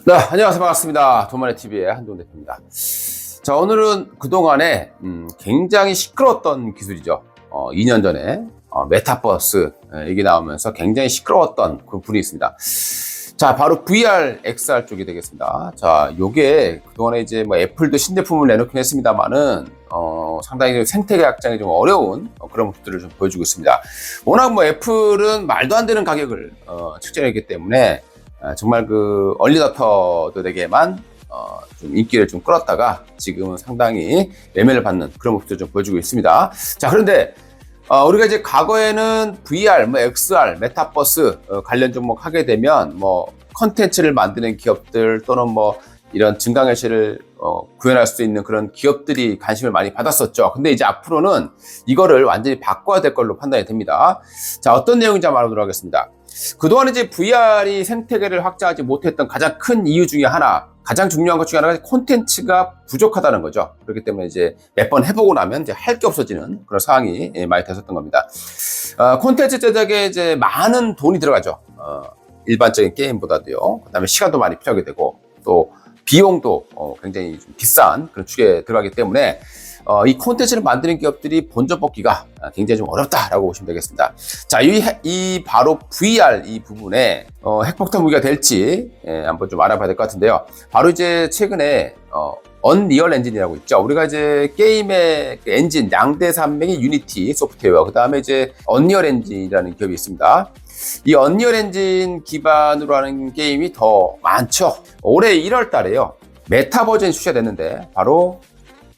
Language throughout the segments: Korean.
네, 안녕하세요. 반갑습니다. 돈만의 TV의 한동 대표입니다. 자, 오늘은 그동안에 굉장히 시끄러웠던 기술이죠. 2년 전에 메타버스 얘기 나오면서 굉장히 시끄러웠던 그 분이 있습니다. 자, 바로 VR, XR 쪽이 되겠습니다. 자, 요게 그동안에 이제 뭐 애플도 신제품을 내놓긴 했습니다만은 상당히 생태계 확장이 좀 어려운 그런 모습들을 좀 보여주고 있습니다. 워낙 뭐 애플은 말도 안 되는 가격을 측정했기 때문에 정말 그 얼리더터들에게만 좀 인기를 좀 끌었다가 지금은 상당히 매매를 받는 그런 모습도 좀 보여주고 있습니다. 자, 그런데 우리가 이제 과거에는 VR, 뭐 XR, 메타버스 관련 종목 하게 되면 뭐 컨텐츠를 만드는 기업들 또는 뭐 이런 증강현실을 구현할 수 있는 그런 기업들이 관심을 많이 받았었죠. 근데 이제 앞으로는 이거를 완전히 바꿔야 될 걸로 판단이 됩니다. 자, 어떤 내용인지 한번 알아보도록 하겠습니다. 그동안 이제 VR이 생태계를 확장하지 못했던 가장 큰 이유 중에 하나, 가장 중요한 것 중에 하나가 콘텐츠가 부족하다는 거죠. 그렇기 때문에 이제 몇 번 해보고 나면 이제 할 게 없어지는 그런 상황이 많이 됐었던 겁니다. 콘텐츠 제작에 이제 많은 돈이 들어가죠. 일반적인 게임보다도요. 그 다음에 시간도 많이 필요하게 되고 또 비용도 굉장히 좀 비싼 그런 축에 들어가기 때문에 이 콘텐츠를 만드는 기업들이 본전 뽑기가 굉장히 좀 어렵다라고 보시면 되겠습니다. 자, 이 바로 VR 이 부분에 핵폭탄 무기가 될지 한번 좀 알아봐야 될 것 같은데요. 바로 이제 최근에 언리얼 엔진이라고 있죠. 우리가 이제 게임의 그 엔진 양대 산맥이 유니티 소프트웨어, 그 다음에 이제 언리얼 엔진이라는 기업이 있습니다. 이 언리얼 엔진 기반으로 하는 게임이 더 많죠. 올해 1월 달에요. 메타 버전이 출시가 됐는데 바로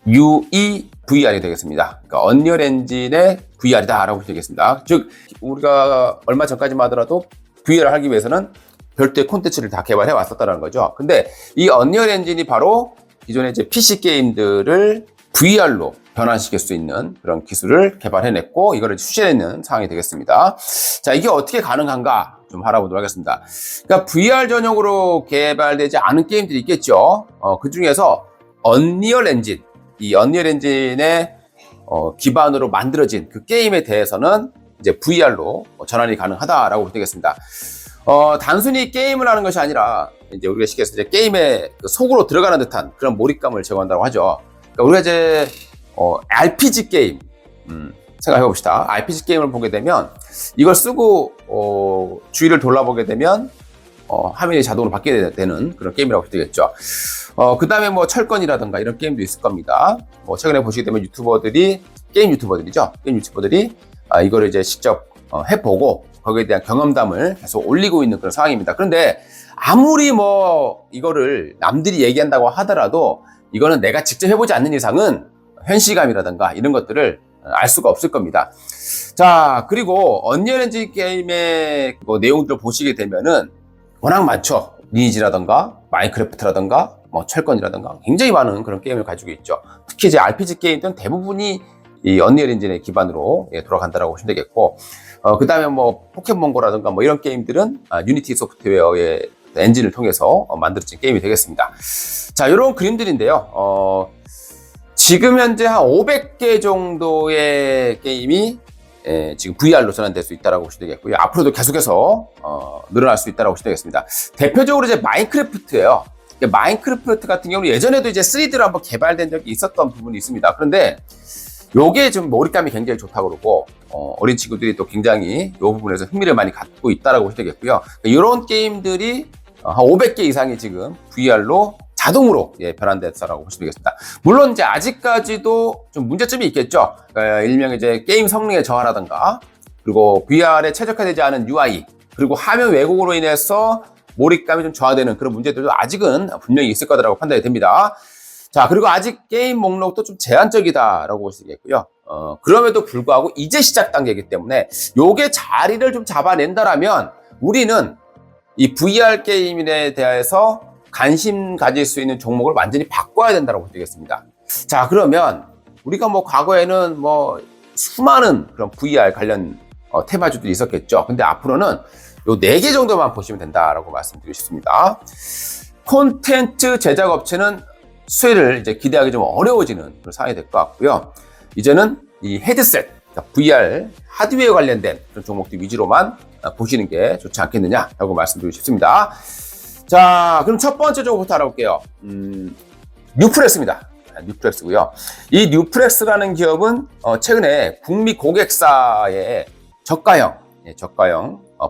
UEVR이 되겠습니다. 그러니까 언리얼 엔진의 VR이다라고 보시면 되겠습니다. 즉 우리가 얼마 전까지만 하더라도 VR을 하기 위해서는 별도의 콘텐츠를 다 개발해 왔었다는 거죠. 근데 이 언리얼 엔진이 바로 기존의 이제 PC 게임들을 VR로 변환시킬 수 있는 그런 기술을 개발해냈고 이거를 출시해내는 상황이 되겠습니다. 자, 이게 어떻게 가능한가 좀 알아보도록 하겠습니다. 그러니까 VR 전용으로 개발되지 않은 게임들이 있겠죠. 그 중에서 언리얼 엔진, 이 언리얼 엔진의 기반으로 만들어진 그 게임에 대해서는 이제 VR로 전환이 가능하다라고 보면 되겠습니다. 단순히 게임을 하는 것이 아니라 이제 우리가 쉽게 해서 이제 게임의 그 속으로 들어가는 듯한 그런 몰입감을 제공한다고 하죠. 그러니까 우리가 이제 RPG 게임 생각해 봅시다. RPG 게임을 보게 되면 이걸 쓰고 주위를 돌아보게 되면 화면이 자동으로 바뀌게 되는 그런 게임이라고 볼 수 있겠죠. 그 다음에 뭐 철권이라든가 이런 게임도 있을 겁니다. 뭐 최근에 보시게 되면 게임 유튜버들이죠. 게임 유튜버들이 이거를 이제 직접 해보고 거기에 대한 경험담을 계속 올리고 있는 그런 상황입니다. 그런데 아무리 뭐 이거를 남들이 얘기한다고 하더라도 이거는 내가 직접 해보지 않는 이상은 현실감이라든가 이런 것들을 알 수가 없을 겁니다. 자, 그리고 언리얼 엔진 게임의 뭐 내용들을 보시게 되면은 워낙 많죠. 리니지라든가 마인크래프트라든가 뭐 철권이라든가 굉장히 많은 그런 게임을 가지고 있죠. 특히 이제 RPG 게임들은 대부분이 이 언리얼 엔진의 기반으로 돌아간다라고 보시면 되겠고, 그 다음에 뭐 포켓몬고라든가 뭐 이런 게임들은 유니티 소프트웨어의 엔진을 통해서 만들어진 게임이 되겠습니다. 자, 이런 그림들인데요. 지금 현재 한 500개 정도의 게임이 지금 VR로 전환될 수 있다고 보시면 되겠고요. 앞으로도 계속해서 늘어날 수 있다고 보시면 되겠습니다. 대표적으로 이제 마인크래프트예요. 마인크래프트 같은 경우는 예전에도 이제 3D로 한번 개발된 적이 있었던 부분이 있습니다. 그런데 요게 좀 몰입감이 굉장히 좋다고 그러고 어린 친구들이 또 굉장히 이 부분에서 흥미를 많이 갖고 있다고 보시면 되겠고요. 이런 게임들이 한 500개 이상이 지금 VR로 자동으로 변환됐다라고 보시면 되겠습니다. 물론 이제 아직까지도 좀 문제점이 있겠죠. 일명 이제 게임 성능의 저하라든가 그리고 VR에 최적화되지 않은 UI 그리고 화면 왜곡으로 인해서 몰입감이 좀 저하되는 그런 문제들도 아직은 분명히 있을 거라고 판단이 됩니다. 자, 그리고 아직 게임 목록도 좀 제한적이다라고 볼 수 있겠고요. 그럼에도 불구하고 이제 시작 단계이기 때문에 요게 자리를 좀 잡아낸다라면 우리는 이 VR 게임에 대해서 관심 가질 수 있는 종목을 완전히 바꿔야 된다고 볼 수 있겠습니다. 자, 그러면 우리가 뭐 과거에는 뭐 수많은 그런 VR 관련 테마주들이 있었겠죠. 근데 앞으로는 요 4개 정도만 보시면 된다라고 말씀드리고 싶습니다. 콘텐츠 제작 업체는 수혜를 이제 기대하기 좀 어려워지는 그런 상황이 될 것 같고요. 이제는 이 헤드셋, 그러니까 VR 하드웨어 관련된 그런 종목들 위주로만 보시는 게 좋지 않겠느냐라고 말씀드리고 싶습니다. 자, 그럼 첫 번째 종목부터 알아볼게요. 뉴프렉스입니다. 뉴프렉스고요. 이 뉴프렉스라는 기업은 최근에 북미 고객사의 저가형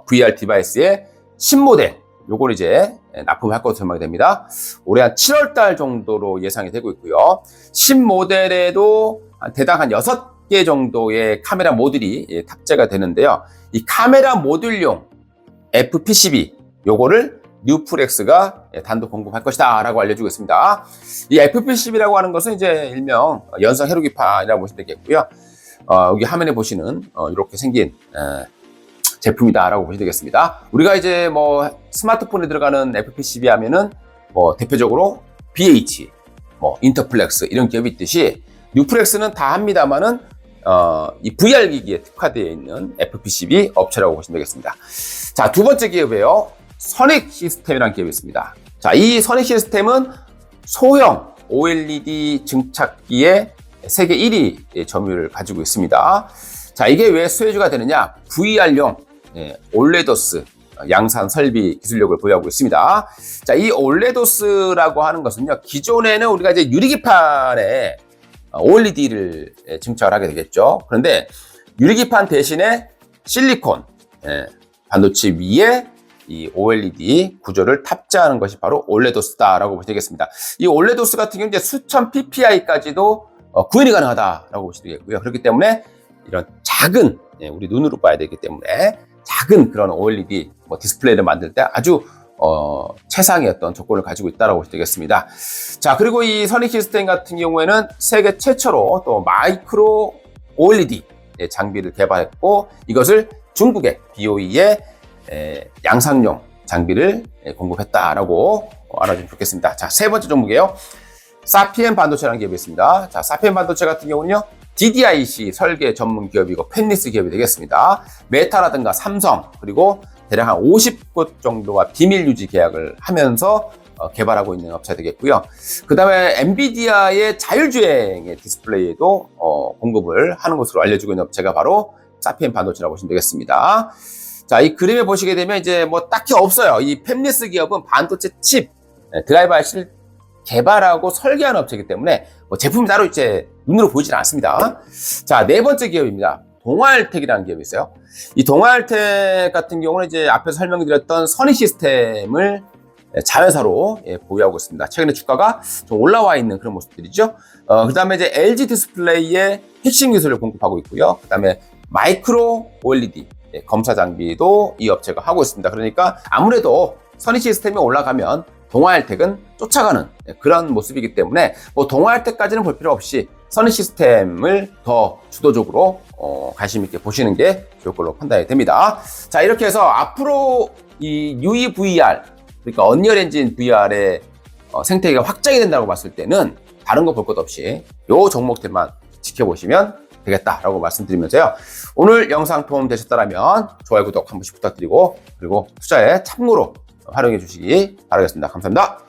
VR 디바이스의 신모델, 요걸 이제 납품할 것으로 전망이 됩니다. 올해 한 7월 달 정도로 예상이 되고 있고요. 신모델에도 대당 한 6개 정도의 카메라 모듈이 탑재가 되는데요. 이 카메라 모듈용 FPCB, 요거를 뉴프렉스가 단독 공급할 것이다 라고 알려주고 있습니다. 이 FPCB라고 하는 것은 이제 일명 연성 회로기판이라고 보시면 되겠고요. 여기 화면에 보시는 이렇게 생긴 제품이다 라고 보시면 되겠습니다. 우리가 이제 뭐 스마트폰에 들어가는 FPCB 하면은 뭐 대표적으로 BH, 뭐 인터플렉스 이런 기업이 있듯이 뉴프렉스는 다 합니다만은 이 VR 기기에 특화되어 있는 FPCB 업체라고 보시면 되겠습니다. 자, 두 번째 기업이에요. 선익 시스템이라는 기업이 있습니다. 자, 이 선익 시스템은 소형 OLED 증착기의 세계 1위 점유율을 가지고 있습니다. 자, 이게 왜 수혜주가 되느냐? VR용 올레도스 양산 설비 기술력을 보유하고 있습니다. 자, 이 올레도스라고 하는 것은요, 기존에는 우리가 이제 유리기판에 OLED를 증착을 하게 되겠죠. 그런데 유리기판 대신에 실리콘 반도체 위에 이 OLED 구조를 탑재하는 것이 바로 올레도스다라고 보시면 되겠습니다. 이 올레도스 같은 경우는 이제 수천 PPI까지도 구현이 가능하다라고 보시면 되겠고요. 그렇기 때문에 이런 작은, 우리 눈으로 봐야 되기 때문에 작은 그런 OLED 디스플레이를 만들 때 아주 최상의 어떤 조건을 가지고 있다라고 보시면 되겠습니다. 자, 그리고 이 선익 시스템 같은 경우에는 세계 최초로 또 마이크로 OLED 장비를 개발했고, 이것을 중국의 BOE에 양산용 장비를 공급했다라고 알아주면 좋겠습니다. 자, 세 번째 종목이에요. 사피엔 반도체라는 기업이 있습니다. 자, 사피엔 반도체 같은 경우는요, DDIC 설계 전문 기업이고 펜리스 기업이 되겠습니다. 메타라든가 삼성, 그리고 대략 한 50곳 정도와 비밀 유지 계약을 하면서 개발하고 있는 업체가 되겠고요. 그 다음에 엔비디아의 자율주행의 디스플레이에도 공급을 하는 것으로 알려지고 있는 업체가 바로 사피엔 반도체라고 보시면 되겠습니다. 자, 이 그림에 보시게 되면 이제 뭐 딱히 없어요. 이 팹리스 기업은 반도체 칩, 드라이버 IC를 개발하고 설계하는 업체이기 때문에 뭐 제품이 따로 이제 눈으로 보이질 않습니다. 자, 네 번째 기업입니다. 동아알텍이라는 기업이 있어요. 이 동아알텍 같은 경우는 이제 앞에서 설명드렸던 선익 시스템을 자회사로 보유하고 있습니다. 최근에 주가가 좀 올라와 있는 그런 모습들이죠. 그 다음에 이제 LG 디스플레이의 핵심 기술을 공급하고 있고요. 그 다음에 마이크로 OLED 검사 장비도 이 업체가 하고 있습니다. 그러니까 아무래도 선익 시스템이 올라가면 동아알텍은 쫓아가는 그런 모습이기 때문에 뭐 동아알텍까지는 볼 필요 없이 선익 시스템을 더 주도적으로 관심 있게 보시는 게 좋을 걸로 판단이 됩니다. 자, 이렇게 해서 앞으로 이 UEVR, 그러니까 언리얼 엔진 VR의 생태계가 확장이 된다고 봤을 때는 다른 거 볼 것 없이 요 종목들만 지켜보시면 되겠다라고 말씀드리면서요. 오늘 영상 도움 되셨다면 좋아요, 구독 한 번씩 부탁드리고, 그리고 투자에 참고로 활용해 주시기 바라겠습니다. 감사합니다.